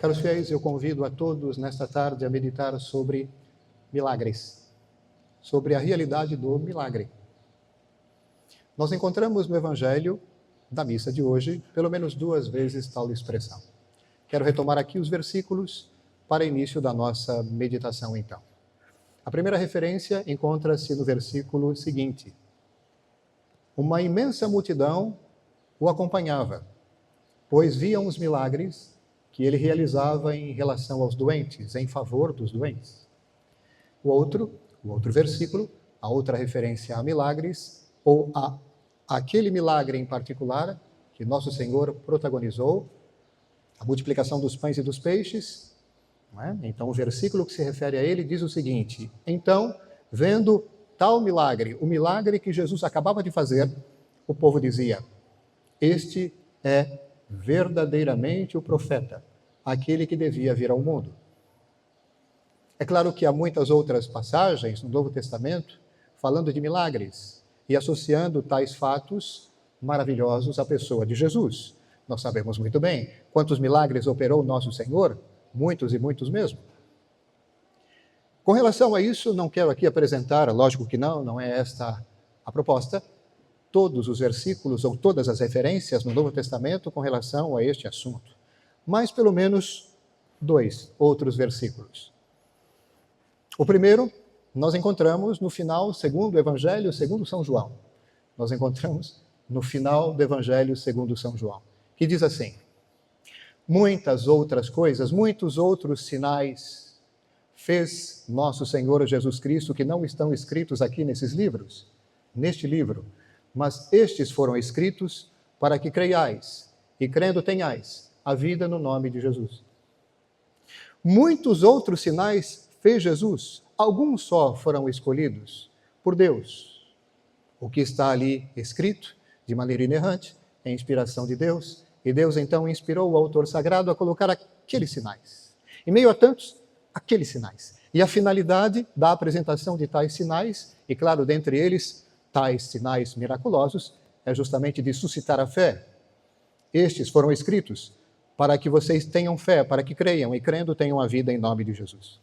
Caros fiéis, eu convido a todos nesta tarde a meditar sobre milagres, sobre a realidade do milagre. Nós encontramos no Evangelho da missa de hoje, pelo menos 2 vezes tal expressão. Quero retomar aqui os versículos para início da nossa meditação, então. A primeira referência encontra-se no versículo seguinte. Uma imensa multidão o acompanhava, pois viam os milagres que ele realizava em relação aos doentes, em favor dos doentes. O outro versículo, a outra referência a milagres, ou a aquele milagre em particular que nosso Senhor protagonizou, a multiplicação dos pães e dos peixes. Não é? Então, o versículo que se refere a ele diz o seguinte: então, vendo tal milagre, o milagre que Jesus acabava de fazer, o povo dizia: este é verdadeiramente o profeta, aquele que devia vir ao mundo. É claro que há muitas outras passagens no Novo Testamento falando de milagres e associando tais fatos maravilhosos à pessoa de Jesus. Nós sabemos muito bem quantos milagres operou nosso Senhor, muitos e muitos mesmo. Com relação a isso, não quero aqui apresentar, lógico que não é esta a proposta, todos os versículos ou todas as referências no Novo Testamento com relação a este assunto, mas pelo menos 2 outros versículos. O primeiro, nós encontramos no final, segundo o Evangelho, segundo São João. Nós encontramos no final do Evangelho segundo São João, que diz assim: muitas outras coisas, muitos outros sinais fez nosso Senhor Jesus Cristo que não estão escritos aqui nesses livros, neste livro, mas estes foram escritos para que creiais e crendo tenhais a vida no nome de Jesus. Muitos outros sinais fez Jesus, alguns só foram escolhidos por Deus. O que está ali escrito, de maneira inerrante, é inspiração de Deus, e Deus então inspirou o autor sagrado a colocar aqueles sinais. Em meio a tantos, aqueles sinais. E a finalidade da apresentação de tais sinais, e claro, dentre eles, tais sinais miraculosos, é justamente de suscitar a fé. Estes foram escritos para que vocês tenham fé, para que creiam, e crendo tenham a vida em nome de Jesus.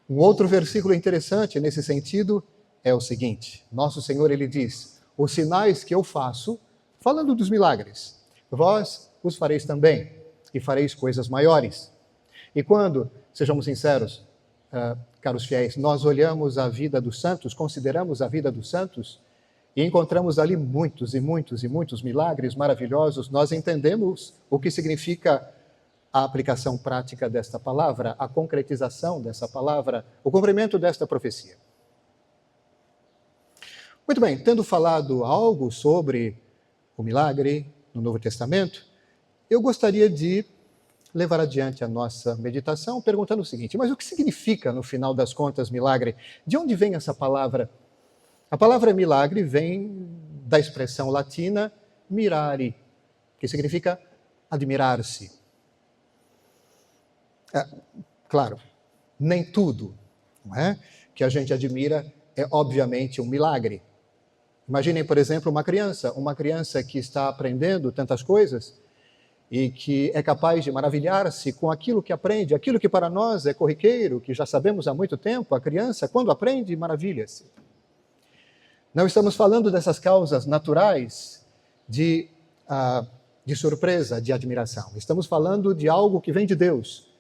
Um outro versículo interessante nesse sentido é o seguinte: nosso Senhor, ele diz: os sinais que eu faço, falando dos milagres, vós os fareis também, e fareis coisas maiores. E quando, sejamos sinceros, caros fiéis, nós olhamos a vida dos santos, consideramos a vida dos santos, e encontramos ali muitos e muitos e muitos milagres maravilhosos, nós entendemos o que significa a aplicação prática desta palavra, a concretização dessa palavra, o cumprimento desta profecia. Muito bem, tendo falado algo sobre o milagre no Novo Testamento, eu gostaria de levar adiante a nossa meditação perguntando o seguinte: mas o que significa, no final das contas, milagre? De onde vem essa palavra? A palavra milagre vem da expressão latina mirare, que significa admirar-se. Claro, nem tudo, não é, que a gente admira é obviamente um milagre. Imaginem, por exemplo, uma criança que está aprendendo tantas coisas e que é capaz de maravilhar-se com aquilo que aprende, aquilo que para nós é corriqueiro, que já sabemos há muito tempo. A criança, quando aprende, maravilha-se. Não estamos falando dessas causas naturais de surpresa, de admiração. Estamos falando de algo que vem de Deus.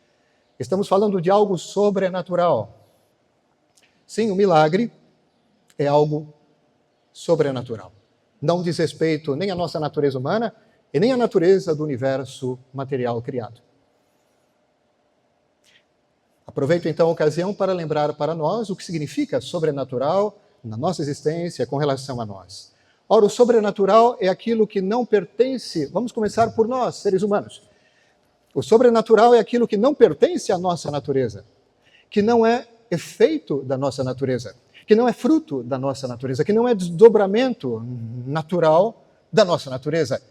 Estamos falando de algo sobrenatural. Sim, o milagre é algo sobrenatural. Não diz respeito nem à nossa natureza humana e nem à natureza do universo material criado. Aproveito então a ocasião para lembrar para nós o que significa sobrenatural na nossa existência com relação a nós. Ora, o sobrenatural é aquilo que não pertence, vamos começar por nós, seres humanos. O sobrenatural é aquilo que não pertence à nossa natureza, que não é efeito da nossa natureza, que não é fruto da nossa natureza, que não é desdobramento natural da nossa natureza,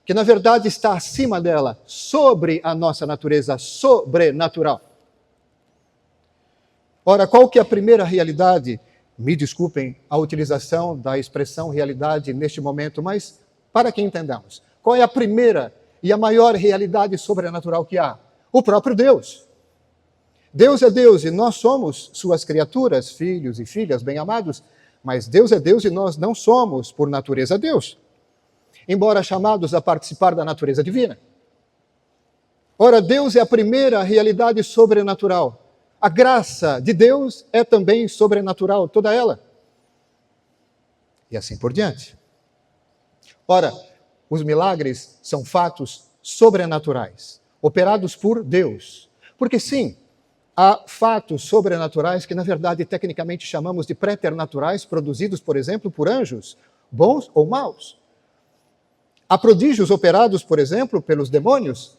que na verdade está acima dela, sobre a nossa natureza sobrenatural. Ora, qual que é a primeira realidade? Me desculpem a utilização da expressão realidade neste momento, mas para que entendamos. Qual é a primeira e a maior realidade sobrenatural que há? O próprio Deus. Deus é Deus e nós somos suas criaturas, filhos e filhas bem-amados, mas Deus é Deus e nós não somos, por natureza, Deus, embora chamados a participar da natureza divina. Ora, Deus é a primeira realidade sobrenatural. A graça de Deus é também sobrenatural, toda ela. E assim por diante. Ora, os milagres são fatos sobrenaturais, operados por Deus. Porque sim, há fatos sobrenaturais que, na verdade, tecnicamente chamamos de preternaturais, produzidos, por exemplo, por anjos, bons ou maus. Há prodígios operados, por exemplo, pelos demônios,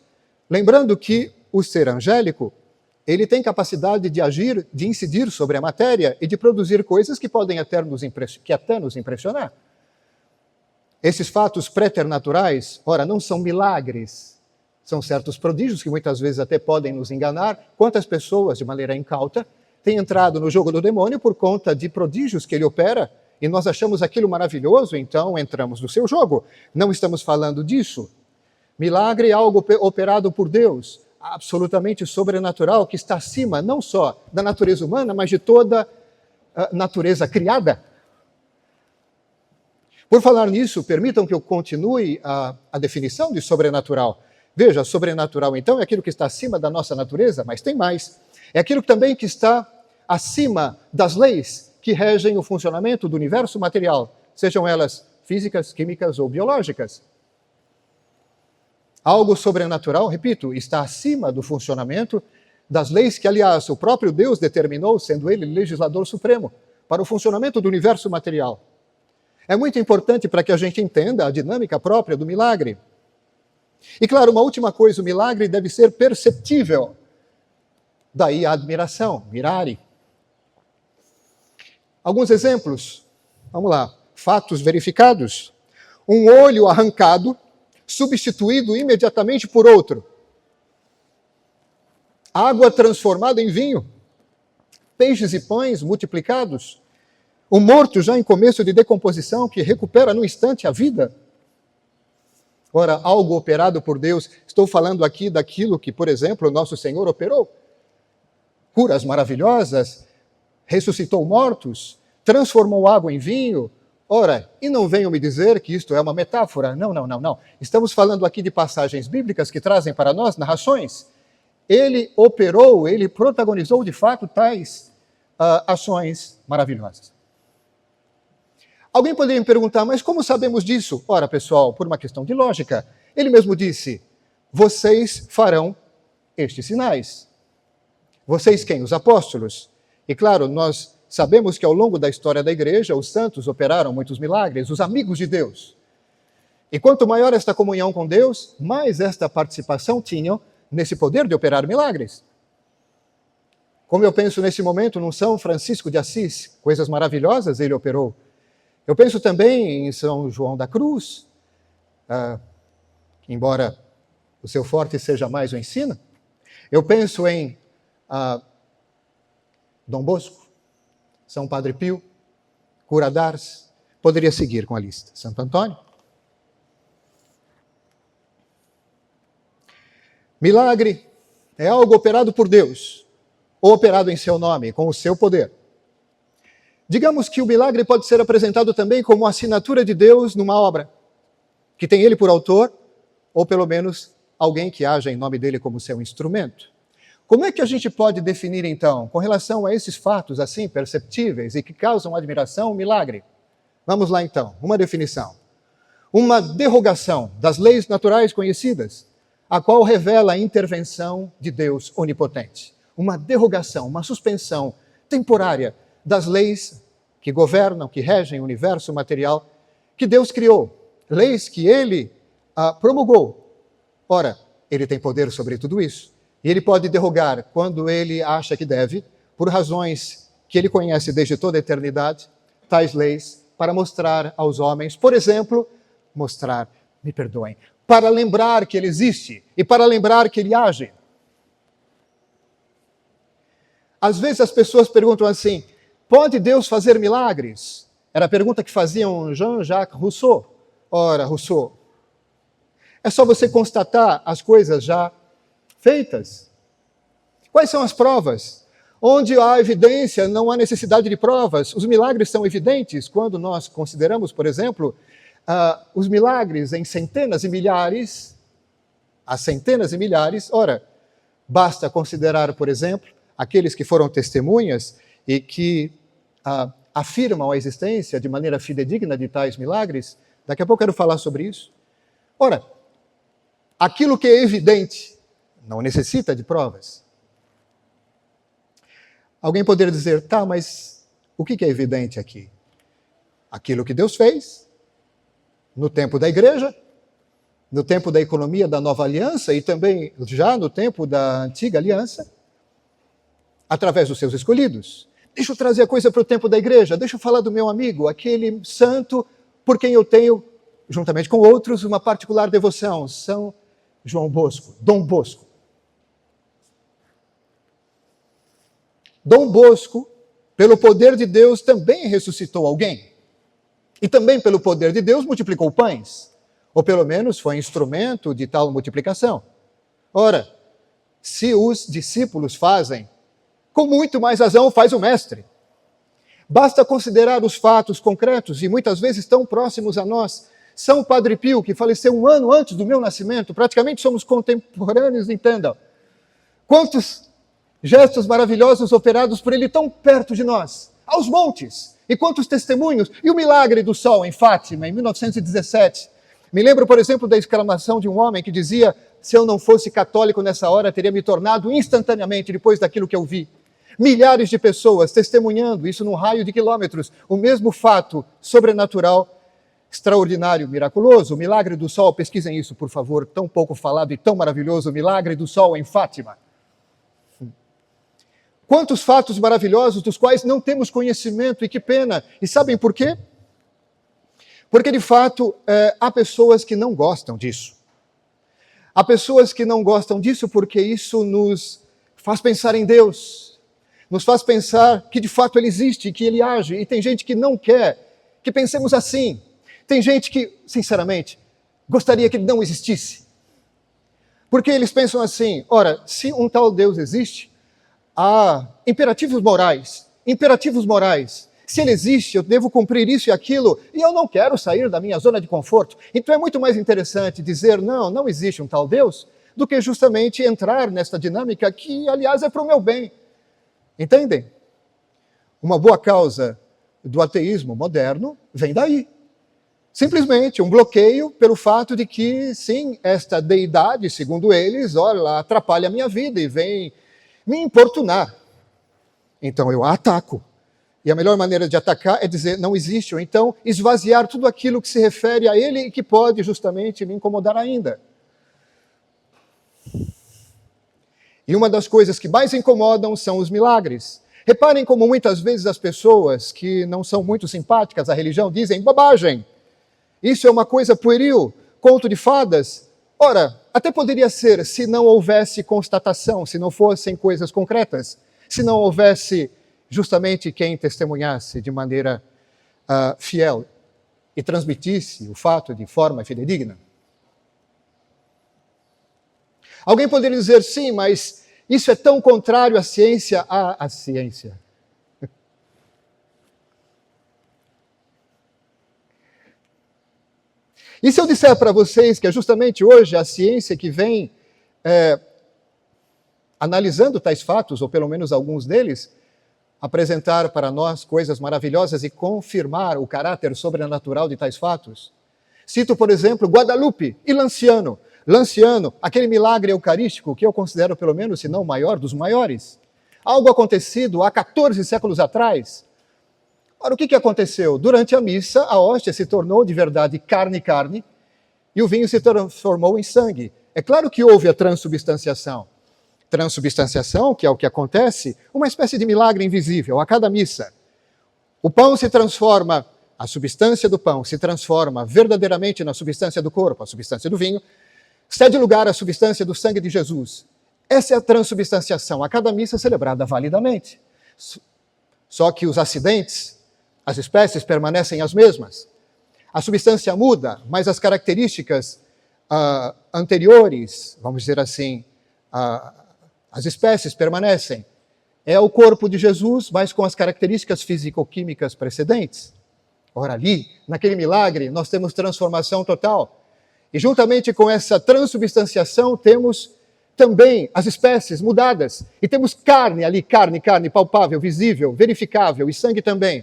lembrando que o ser angélico, ele tem capacidade de agir, de incidir sobre a matéria e de produzir coisas que podem até nos impressionar. Esses fatos preternaturais, ora, não são milagres, são certos prodígios que muitas vezes até podem nos enganar. Quantas pessoas, de maneira incauta, têm entrado no jogo do demônio por conta de prodígios que ele opera e nós achamos aquilo maravilhoso, então entramos no seu jogo. Não estamos falando disso. Milagre é algo operado por Deus, absolutamente sobrenatural, que está acima não só da natureza humana, mas de toda a natureza criada. Por falar nisso, permitam que eu continue a definição de sobrenatural. Veja, sobrenatural, então, é aquilo que está acima da nossa natureza, mas tem mais. É aquilo também que está acima das leis que regem o funcionamento do universo material, sejam elas físicas, químicas ou biológicas. Algo sobrenatural, repito, está acima do funcionamento das leis que, aliás, o próprio Deus determinou, sendo ele legislador supremo, para o funcionamento do universo material. É muito importante para que a gente entenda a dinâmica própria do milagre. E, claro, uma última coisa, o milagre deve ser perceptível. Daí a admiração, mirare. Alguns exemplos, vamos lá, fatos verificados. Um olho arrancado, substituído imediatamente por outro. Água transformada em vinho. Peixes e pães multiplicados. O morto já em começo de decomposição que recupera no instante a vida. Ora, algo operado por Deus, estou falando aqui daquilo que, por exemplo, o nosso Senhor operou. Curas maravilhosas, ressuscitou mortos, transformou água em vinho. Ora, e não venham me dizer que isto é uma metáfora. Não. Estamos falando aqui de passagens bíblicas que trazem para nós narrações. Ele operou, ele protagonizou de fato tais ações maravilhosas. Alguém poderia me perguntar, mas como sabemos disso? Ora, pessoal, por uma questão de lógica. Ele mesmo disse, vocês farão estes sinais. Vocês quem? Os apóstolos. E claro, nós sabemos que ao longo da história da igreja, os santos operaram muitos milagres, os amigos de Deus. E quanto maior esta comunhão com Deus, mais esta participação tinham nesse poder de operar milagres. Como eu penso nesse momento num São Francisco de Assis, coisas maravilhosas ele operou. Eu penso também em São João da Cruz, embora o seu forte seja mais o ensino. Eu penso em Dom Bosco, São Padre Pio, Cura d'Ars, poderia seguir com a lista. Santo Antônio. Milagre é algo operado por Deus, ou operado em seu nome, com o seu poder. Digamos que o milagre pode ser apresentado também como assinatura de Deus numa obra, que tem ele por autor, ou pelo menos alguém que haja em nome dele como seu instrumento. Como é que a gente pode definir, então, com relação a esses fatos assim perceptíveis e que causam admiração, o milagre? Vamos lá, então. Uma definição. Uma derrogação das leis naturais conhecidas, a qual revela a intervenção de Deus onipotente. Uma derrogação, uma suspensão temporária das leis que governam, que regem o universo material que Deus criou. Leis que ele promulgou. Ora, ele tem poder sobre tudo isso. E ele pode derrogar quando ele acha que deve, por razões que ele conhece desde toda a eternidade, tais leis para mostrar aos homens, por exemplo, me perdoem, para lembrar que ele existe e para lembrar que ele age. Às vezes as pessoas perguntam assim, pode Deus fazer milagres? Era a pergunta que faziam Jean-Jacques Rousseau. Ora, Rousseau, É só você constatar as coisas já feitas. Quais são as provas? Onde há evidência, não há necessidade de provas. Os milagres são evidentes quando nós consideramos, por exemplo, os milagres em centenas e milhares, as centenas e milhares. Ora, basta considerar, por exemplo, aqueles que foram testemunhas e que afirmam a existência de maneira fidedigna de tais milagres. Daqui a pouco eu quero falar sobre isso. Ora, aquilo que é evidente não necessita de provas. Alguém poderia dizer, tá, mas o que é evidente aqui? Aquilo que Deus fez no tempo da igreja, no tempo da economia da nova aliança e também já no tempo da antiga aliança, através dos seus escolhidos. Deixa eu trazer a coisa para o tempo da igreja, deixa eu falar do meu amigo, aquele santo por quem eu tenho, juntamente com outros, uma particular devoção, São João Bosco, Dom Bosco. Dom Bosco, pelo poder de Deus, também ressuscitou alguém. E também, pelo poder de Deus, multiplicou pães. Ou pelo menos foi instrumento de tal multiplicação. Ora, se os discípulos fazem, com muito mais razão faz o mestre. Basta considerar os fatos concretos, e muitas vezes tão próximos a nós. São Padre Pio, que faleceu um ano antes do meu nascimento, praticamente somos contemporâneos, entendam. Quantos gestos maravilhosos operados por ele tão perto de nós, aos montes, e quantos testemunhos, e o milagre do sol em Fátima, em 1917. Me lembro, por exemplo, da exclamação de um homem que dizia, se eu não fosse católico nessa hora, teria me tornado instantaneamente depois daquilo que eu vi. Milhares de pessoas testemunhando isso num raio de quilômetros, o mesmo fato sobrenatural, extraordinário, miraculoso, o milagre do sol, pesquisem isso, por favor, tão pouco falado e tão maravilhoso, o milagre do sol em Fátima. Quantos fatos maravilhosos dos quais não temos conhecimento, e que pena. E sabem por quê? Porque, de fato, há pessoas que não gostam disso. Há pessoas que não gostam disso porque isso nos faz pensar em Deus, nos faz pensar que, de fato, Ele existe, que Ele age. E tem gente que não quer que pensemos assim. Tem gente que, sinceramente, gostaria que Ele não existisse. Porque eles pensam assim, ora, se um tal Deus existe, há imperativos morais. Se ele existe, eu devo cumprir isso e aquilo, e eu não quero sair da minha zona de conforto. Então é muito mais interessante dizer, não existe um tal Deus, do que justamente entrar nesta dinâmica que, aliás, é para o meu bem. Entendem? Uma boa causa do ateísmo moderno vem daí. Simplesmente um bloqueio pelo fato de que, sim, esta deidade, segundo eles, olha, ela atrapalha a minha vida e vem me importunar. Então eu a ataco. E a melhor maneira de atacar é dizer não existe, ou então esvaziar tudo aquilo que se refere a ele e que pode justamente me incomodar ainda. E uma das coisas que mais incomodam são os milagres. Reparem como muitas vezes as pessoas que não são muito simpáticas à religião dizem bobagem. Isso é uma coisa pueril, conto de fadas. Ora, até poderia ser se não houvesse constatação, se não fossem coisas concretas, se não houvesse justamente quem testemunhasse de maneira fiel e transmitisse o fato de forma fidedigna. Alguém poderia dizer, sim, mas isso é tão contrário à ciência. À ciência. E se eu disser para vocês que é justamente hoje a ciência que vem analisando tais fatos, ou pelo menos alguns deles, apresentar para nós coisas maravilhosas e confirmar o caráter sobrenatural de tais fatos? Cito, por exemplo, Guadalupe e Lanciano. Lanciano, aquele milagre eucarístico que eu considero pelo menos, se não o maior dos maiores. Algo acontecido há 14 séculos atrás. Ora, o que aconteceu? Durante a missa, a hóstia se tornou de verdade carne, e o vinho se transformou em sangue. É claro que houve a transubstanciação. Transubstanciação, que é o que acontece, uma espécie de milagre invisível a cada missa. O pão se transforma, a substância do pão se transforma verdadeiramente na substância do corpo, a substância do vinho, cede lugar à substância do sangue de Jesus. Essa é a transubstanciação, a cada missa celebrada validamente. Só que os acidentes, as espécies permanecem as mesmas. A substância muda, mas as características anteriores, vamos dizer assim, as espécies permanecem. É o corpo de Jesus, mas com as características físico-químicas precedentes. Ora, ali, naquele milagre, nós temos transformação total. E juntamente com essa transubstanciação, temos também as espécies mudadas. E temos carne ali, carne palpável, visível, verificável, e sangue também.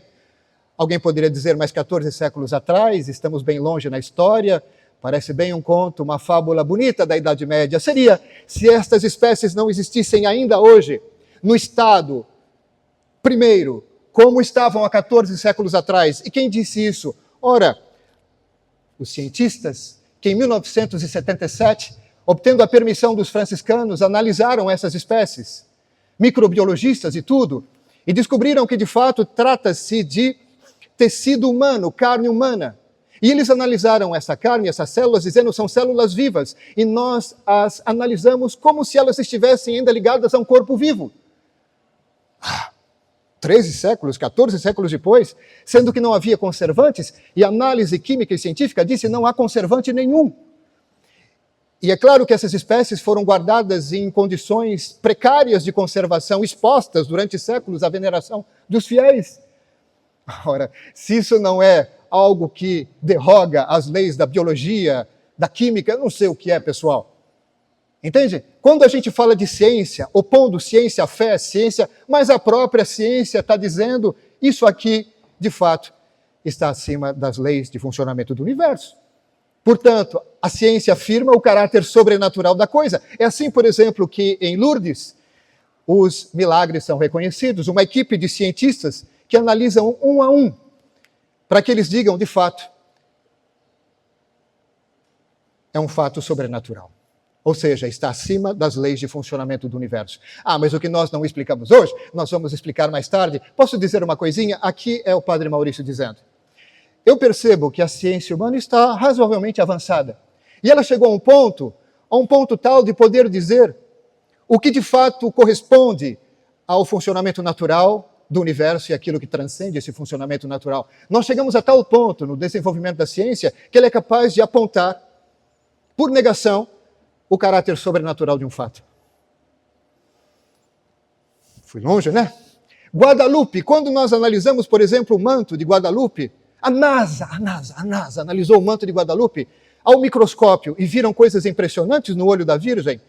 Alguém poderia dizer, mas 14 séculos atrás, estamos bem longe na história, parece bem um conto, uma fábula bonita da Idade Média. Seria se estas espécies não existissem ainda hoje, no estado, primeiro, como estavam há 14 séculos atrás. E quem disse isso? Ora, os cientistas, que em 1977, obtendo a permissão dos franciscanos, analisaram essas espécies, microbiologistas e tudo, e descobriram que, de fato, trata-se de tecido humano, carne humana. E eles analisaram essa carne, essas células, dizendo que são células vivas, e nós as analisamos como se elas estivessem ainda ligadas a um corpo vivo. 13 séculos, 14 séculos depois, sendo que não havia conservantes, e a análise química e científica disse que não há conservante nenhum. E é claro que essas espécies foram guardadas em condições precárias de conservação, expostas durante séculos à veneração dos fiéis. Ora, se isso não é algo que derroga as leis da biologia, da química, eu não sei o que é, pessoal. Entende? Quando a gente fala de ciência, opondo ciência à fé, ciência, mas a própria ciência está dizendo isso aqui, de fato, está acima das leis de funcionamento do universo. Portanto, a ciência afirma o caráter sobrenatural da coisa. É assim, por exemplo, que em Lourdes, os milagres são reconhecidos. Uma equipe de cientistas que analisam um a um, para que eles digam, de fato, é um fato sobrenatural. Ou seja, está acima das leis de funcionamento do universo. Ah, mas o que nós não explicamos hoje, nós vamos explicar mais tarde. Posso dizer uma coisinha? Aqui é o Padre Maurício dizendo. Eu percebo que a ciência humana está razoavelmente avançada. E ela chegou a um ponto tal de poder dizer o que de fato corresponde ao funcionamento natural do universo e aquilo que transcende esse funcionamento natural. Nós chegamos a tal ponto no desenvolvimento da ciência que ele é capaz de apontar, por negação, o caráter sobrenatural de um fato. Fui longe, né? Guadalupe, quando nós analisamos, por exemplo, o manto de Guadalupe, a NASA analisou o manto de Guadalupe ao microscópio e viram coisas impressionantes no olho da Virgem.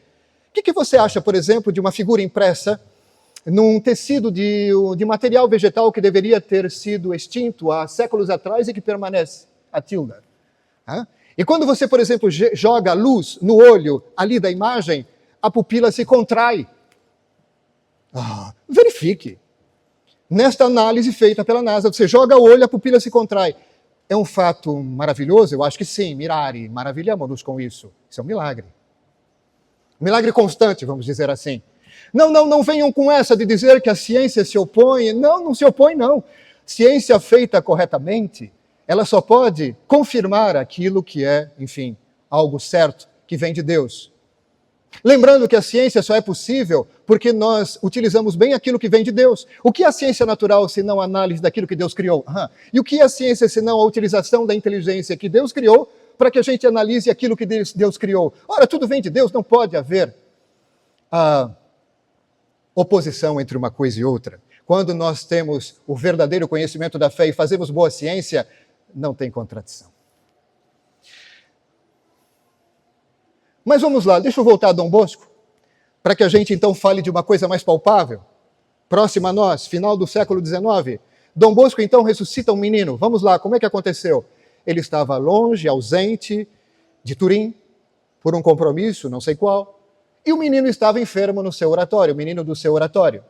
O que você acha, por exemplo, de uma figura impressa num tecido de material vegetal que deveria ter sido extinto há séculos atrás e que permanece? A tilda. E quando você, por exemplo, joga a luz no olho ali da imagem, a pupila se contrai. Verifique. Nesta análise feita pela NASA, você joga o olho, a pupila se contrai. É um fato maravilhoso? Eu acho que sim, mirari, maravilhamos-nos com isso. Isso é um milagre. Um milagre constante, vamos dizer assim. Não venham com essa de dizer que a ciência se opõe. Não se opõe, não. Ciência feita corretamente, ela só pode confirmar aquilo que é, enfim, algo certo, que vem de Deus. Lembrando que a ciência só é possível porque nós utilizamos bem aquilo que vem de Deus. O que é a ciência natural se não a análise daquilo que Deus criou? E o que é a ciência se não a utilização da inteligência que Deus criou para que a gente analise aquilo que Deus criou? Ora, tudo vem de Deus, não pode haver oposição entre uma coisa e outra. Quando nós temos o verdadeiro conhecimento da fé e fazemos boa ciência, não tem contradição. Mas vamos lá, deixa eu voltar a Dom Bosco, para que a gente então fale de uma coisa mais palpável. Próxima a nós, final do século XIX. Dom Bosco então ressuscita um menino. Vamos lá, como é que aconteceu? Ele estava longe, ausente de Turim, por um compromisso, não sei qual, e o menino estava enfermo no seu oratório, o menino do seu oratório.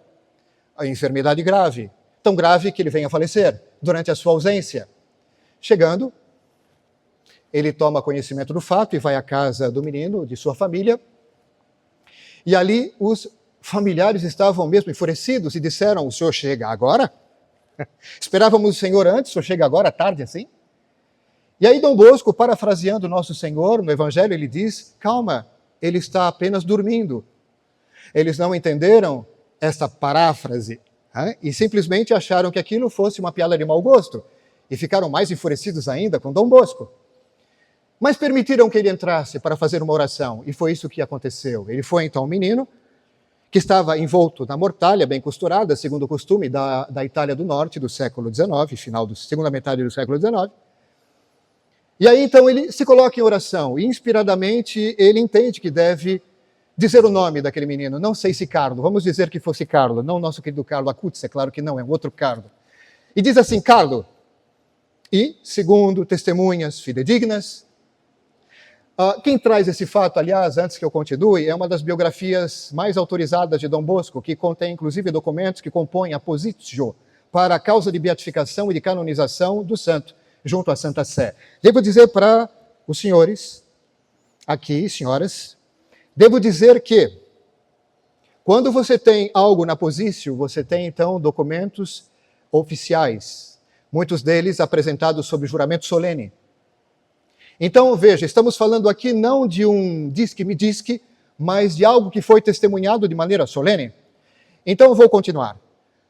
A enfermidade grave, tão grave que ele vem a falecer durante a sua ausência. Chegando, ele toma conhecimento do fato e vai à casa do menino, de sua família, e ali os familiares estavam mesmo enfurecidos e disseram, o senhor chega agora? Esperávamos o senhor antes, o senhor chega agora, tarde assim? E aí Dom Bosco, parafraseando nosso Senhor, no Evangelho, ele diz, calma, ele está apenas dormindo. Eles não entenderam essa paráfrase, e simplesmente acharam que aquilo fosse uma piada de mau gosto, e ficaram mais enfurecidos ainda com Dom Bosco. Mas permitiram que ele entrasse para fazer uma oração, e foi isso que aconteceu. Ele foi então um menino que estava envolto na mortalha, bem costurada, segundo o costume da Itália do Norte, do século XIX, final da segunda metade do século XIX. E aí então ele se coloca em oração, e inspiradamente ele entende que deve dizer o nome daquele menino. Não sei se Carlo, vamos dizer que fosse Carlo, não o nosso querido Carlo Acutis, é claro que não, é um outro Carlo. E diz assim, Carlo, e, segundo testemunhas fidedignas, quem traz esse fato, aliás, antes que eu continue, é uma das biografias mais autorizadas de Dom Bosco, que contém, inclusive, documentos que compõem a positio para a causa de beatificação e de canonização do santo, junto à Santa Sé. Devo dizer para os senhores, aqui, senhoras, devo dizer que, quando você tem algo na positio, você tem, então, documentos oficiais, muitos deles apresentados sob juramento solene. Então, veja, estamos falando aqui não de um diz-que-me diz-que, mas de algo que foi testemunhado de maneira solene. Então, eu vou continuar.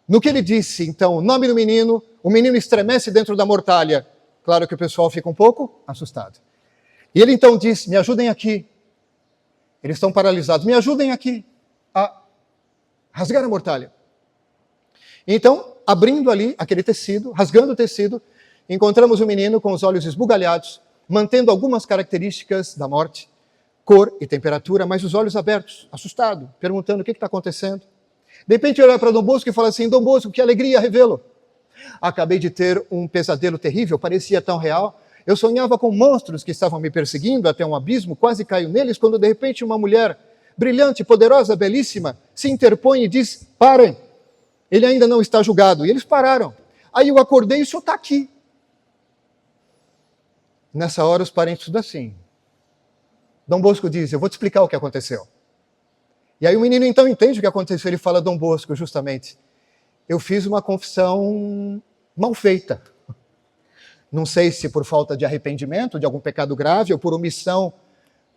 No que ele disse, então, o nome do menino, o menino estremece dentro da mortalha. Claro que o pessoal fica um pouco assustado. E ele então diz, me ajudem aqui. Eles estão paralisados, me ajudem aqui a rasgar a mortalha. Então, abrindo ali aquele tecido, rasgando o tecido, encontramos o menino com os olhos esbugalhados, mantendo algumas características da morte, cor e temperatura, mas os olhos abertos, assustado, perguntando o que está acontecendo. De repente olha para Dom Bosco e fala assim, Dom Bosco, que alegria revê-lo. Acabei de ter um pesadelo terrível, parecia tão real. Eu sonhava com monstros que estavam me perseguindo até um abismo, quase caio neles, quando de repente uma mulher brilhante, poderosa, belíssima, se interpõe e diz, parem, ele ainda não está julgado. E eles pararam. Aí eu acordei e o senhor está aqui. Nessa hora, os parentes tudo assim. Dom Bosco diz, eu vou te explicar o que aconteceu. E aí o menino então entende o que aconteceu. Ele fala, Dom Bosco, justamente, eu fiz uma confissão mal feita. Não sei se por falta de arrependimento, de algum pecado grave, ou por omissão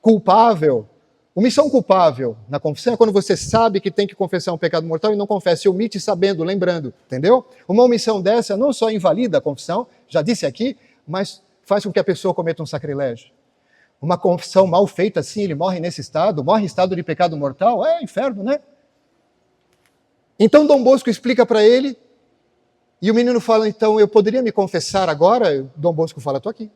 culpável. Omissão culpável na confissão é quando você sabe que tem que confessar um pecado mortal e não confessa, e omite sabendo, lembrando, entendeu? Uma omissão dessa não só invalida a confissão, já disse aqui, mas faz com que a pessoa cometa um sacrilégio. Uma confissão mal feita, assim, ele morre nesse estado, morre em estado de pecado mortal, é inferno, né? Então Dom Bosco explica para ele, e o menino fala, então, eu poderia me confessar agora? Dom Bosco fala, estou aqui.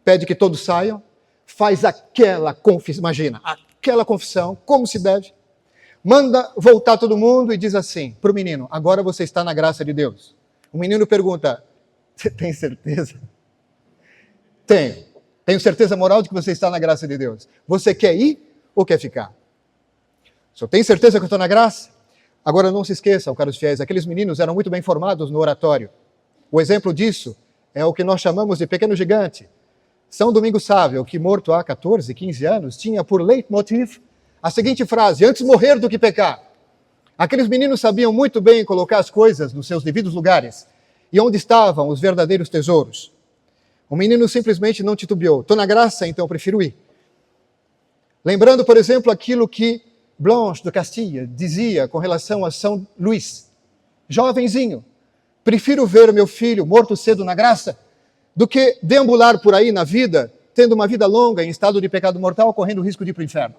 Pede que todos saiam, faz aquela confissão, imagina, aquela confissão, como se deve, manda voltar todo mundo e diz assim para o menino, agora você está na graça de Deus. O menino pergunta, você tem certeza? Tenho certeza moral de que você está na graça de Deus. Você quer ir ou quer ficar? O senhor tem certeza que eu estou na graça? Agora não se esqueçam, caros fiéis, aqueles meninos eram muito bem formados no oratório. O exemplo disso é o que nós chamamos de pequeno gigante. São Domingos Sávio, que morto há 14, 15 anos, tinha por leitmotiv a seguinte frase, antes morrer do que pecar. Aqueles meninos sabiam muito bem colocar as coisas nos seus devidos lugares e onde estavam os verdadeiros tesouros. O menino simplesmente não titubeou. Estou na graça, então eu prefiro ir. Lembrando, por exemplo, aquilo que Blanche de Castilla dizia com relação a São Luís. Jovenzinho, prefiro ver meu filho morto cedo na graça do que deambular por aí na vida, tendo uma vida longa em estado de pecado mortal, correndo o risco de ir para o inferno.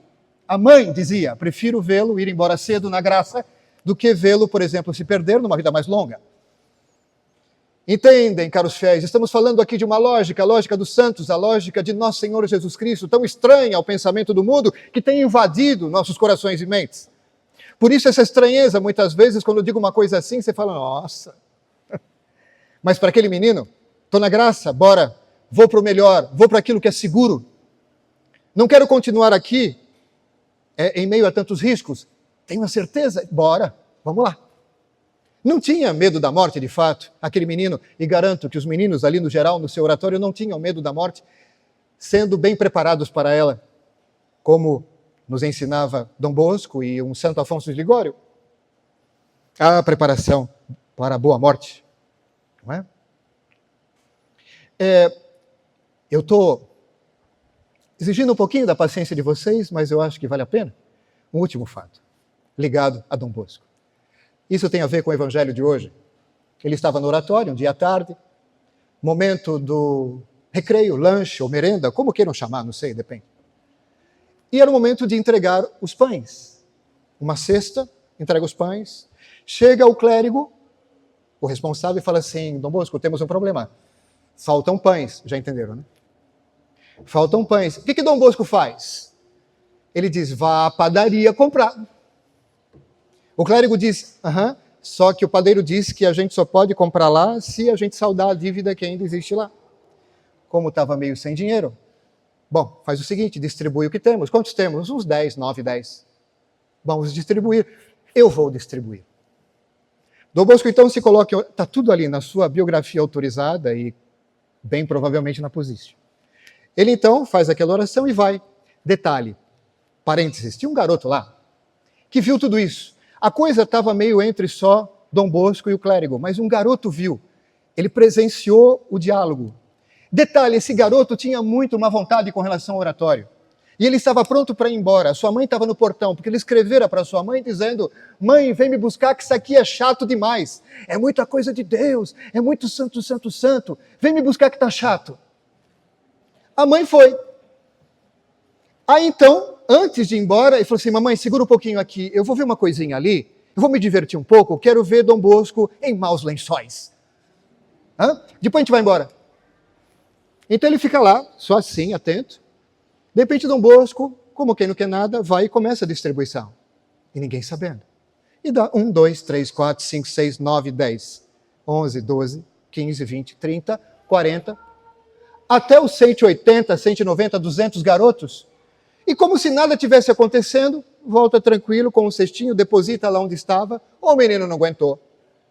A mãe dizia, prefiro vê-lo ir embora cedo na graça do que vê-lo, por exemplo, se perder numa vida mais longa. Entendem, caros fiéis, estamos falando aqui de uma lógica, a lógica dos santos, a lógica de nosso Senhor Jesus Cristo, tão estranha ao pensamento do mundo, que tem invadido nossos corações e mentes. Por isso essa estranheza, muitas vezes, quando eu digo uma coisa assim, você fala, nossa. Mas para aquele menino, estou na graça, bora, vou para o melhor, vou para aquilo que é seguro. Não quero continuar aqui, em meio a tantos riscos. Tenho a certeza, bora, vamos lá. Não tinha medo da morte, de fato, aquele menino, e garanto que os meninos ali no geral, no seu oratório, não tinham medo da morte, sendo bem preparados para ela, como nos ensinava Dom Bosco e um Santo Afonso de Ligório. A preparação para a boa morte, não é? Eu estou exigindo um pouquinho da paciência de vocês, mas eu acho que vale a pena. Um último fato, ligado a Dom Bosco. Isso tem a ver com o evangelho de hoje. Ele estava no oratório, um dia à tarde, momento do recreio, lanche ou merenda, como queiram chamar, não sei, depende. E era o momento de entregar os pães. Uma cesta, entrega os pães. Chega o clérigo, o responsável, e fala assim: Dom Bosco, temos um problema. Faltam pães. Já entenderam, né? Faltam pães. O que Dom Bosco faz? Ele diz: vá à padaria comprar. O clérigo diz: só que o padeiro diz que a gente só pode comprar lá se a gente saldar a dívida que ainda existe lá. Como estava meio sem dinheiro, bom, faz o seguinte, distribui o que temos. Quantos temos? Uns 10, 9, 10. Vamos distribuir. Eu vou distribuir. Dom Bosco, então, se coloca... Está tudo ali na sua biografia autorizada e bem provavelmente na posição. Ele, então, faz aquela oração e vai. Detalhe, parênteses, tinha um garoto lá que viu tudo isso. A coisa estava meio entre só Dom Bosco e o clérigo, mas um garoto viu. Ele presenciou o diálogo. Detalhe, esse garoto tinha muito má vontade com relação ao oratório. E ele estava pronto para ir embora. Sua mãe estava no portão, porque ele escrevera para sua mãe dizendo: mãe, vem me buscar que isso aqui é chato demais. É muita coisa de Deus, é muito santo, santo, santo. Vem me buscar que está chato. A mãe foi. Aí então, antes de ir embora, ele falou assim: mamãe, segura um pouquinho aqui, eu vou ver uma coisinha ali, eu vou me divertir um pouco, quero ver Dom Bosco em maus lençóis. Depois a gente vai embora. Então ele fica lá, só assim, atento. De repente, Dom Bosco, como quem não quer nada, vai e começa a distribuição. E ninguém sabendo. E dá 1, 2, 3, 4, 5, 6, 9, 10, 11, 12, 15, 20, 30, 40, até os 180, 190, 200 garotos. E como se nada tivesse acontecendo, volta tranquilo com um cestinho, deposita lá onde estava. O menino não aguentou.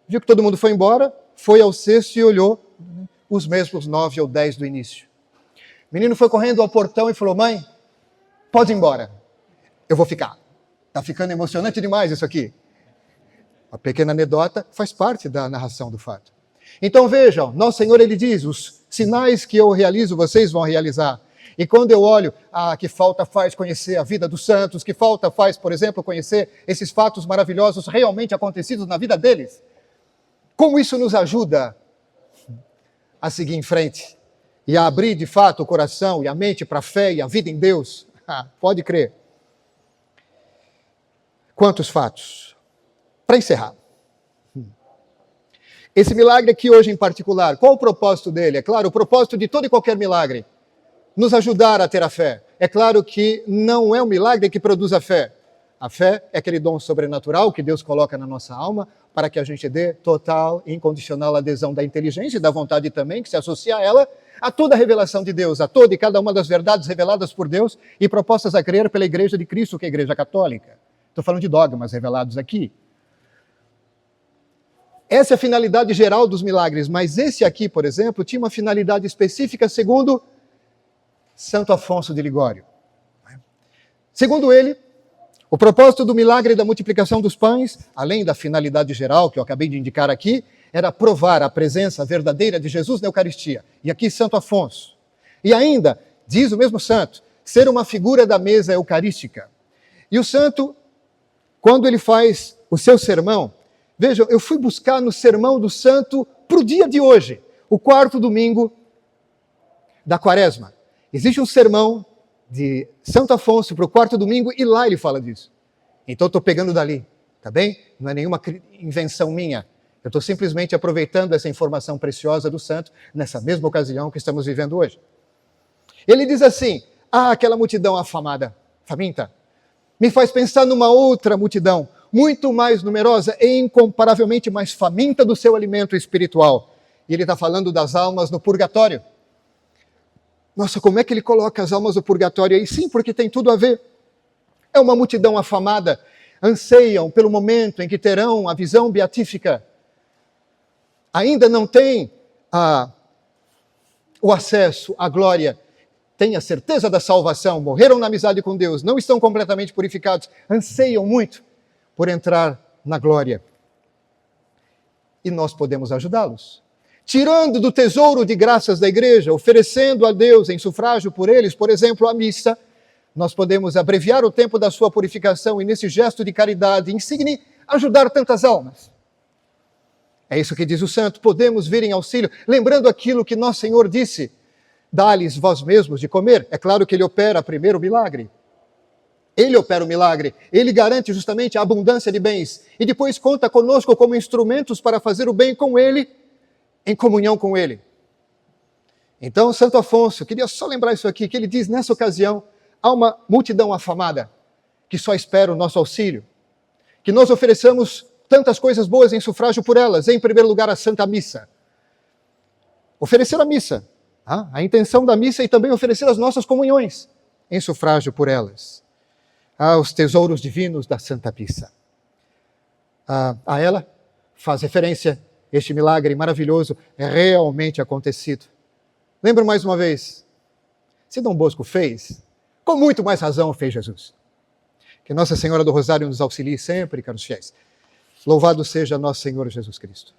Viu que todo mundo foi embora, foi ao cesto e olhou os mesmos 9 ou 10 do início. O menino foi correndo ao portão e falou: mãe, pode ir embora. Eu vou ficar. Está ficando emocionante demais isso aqui. A pequena anedota faz parte da narração do fato. Então vejam, Nosso Senhor, ele diz: os sinais que eu realizo, vocês vão realizar. E quando eu olho, que falta faz conhecer a vida dos santos, que falta faz, por exemplo, conhecer esses fatos maravilhosos realmente acontecidos na vida deles. Como isso nos ajuda a seguir em frente e a abrir de fato o coração e a mente para a fé e a vida em Deus. Pode crer. Quantos fatos? Para encerrar. Esse milagre aqui hoje em particular, qual o propósito dele? É claro, o propósito de todo e qualquer milagre, nos ajudar a ter a fé. É claro que não é um milagre que produz a fé. A fé é aquele dom sobrenatural que Deus coloca na nossa alma para que a gente dê total e incondicional adesão da inteligência e da vontade também, que se associa a ela, a toda a revelação de Deus, a toda e cada uma das verdades reveladas por Deus e propostas a crer pela Igreja de Cristo, que é a Igreja Católica. Estou falando de dogmas revelados aqui. Essa é a finalidade geral dos milagres, mas esse aqui, por exemplo, tinha uma finalidade específica segundo Santo Afonso de Ligório. Segundo ele, o propósito do milagre da multiplicação dos pães, além da finalidade geral que eu acabei de indicar aqui, era provar a presença verdadeira de Jesus na Eucaristia. E aqui Santo Afonso. E ainda, diz o mesmo santo, ser uma figura da mesa eucarística. E o santo, quando ele faz o seu sermão, vejam, eu fui buscar no sermão do santo para o dia de hoje, o 4º domingo da Quaresma. Existe um sermão de Santo Afonso para o 4º domingo e lá ele fala disso. Então eu estou pegando dali, tá bem? Não é nenhuma invenção minha. Eu estou simplesmente aproveitando essa informação preciosa do santo nessa mesma ocasião que estamos vivendo hoje. Ele diz assim: aquela multidão afamada, faminta, me faz pensar numa outra multidão, muito mais numerosa e incomparavelmente mais faminta do seu alimento espiritual. E ele está falando das almas no purgatório. Nossa, como é que ele coloca as almas do purgatório aí? Sim, porque tem tudo a ver. É uma multidão afamada, anseiam pelo momento em que terão a visão beatífica. Ainda não têm o acesso à glória, têm a certeza da salvação, morreram na amizade com Deus, não estão completamente purificados, anseiam muito por entrar na glória. E nós podemos ajudá-los. Tirando do tesouro de graças da igreja, oferecendo a Deus em sufrágio por eles, por exemplo, a missa, nós podemos abreviar o tempo da sua purificação e nesse gesto de caridade insigne, ajudar tantas almas. É isso que diz o santo, podemos vir em auxílio, lembrando aquilo que Nosso Senhor disse dá-lhes vós mesmos de comer. É claro que ele opera primeiro o milagre. Ele opera o milagre, ele garante justamente a abundância de bens e depois conta conosco como instrumentos para fazer o bem com ele, em comunhão com ele. Então, Santo Afonso, queria só lembrar isso aqui, que ele diz nessa ocasião, há uma multidão afamada que só espera o nosso auxílio, que nós ofereçamos tantas coisas boas em sufrágio por elas, em primeiro lugar a Santa Missa. Oferecer a missa, a intenção da missa e também oferecer as nossas comunhões em sufrágio por elas. Os tesouros divinos da Santa Missa. A ela faz referência este milagre maravilhoso realmente acontecido. Lembro mais uma vez, se Dom Bosco fez, com muito mais razão fez Jesus. Que Nossa Senhora do Rosário nos auxilie sempre, caros fiéis. Louvado seja nosso Senhor Jesus Cristo.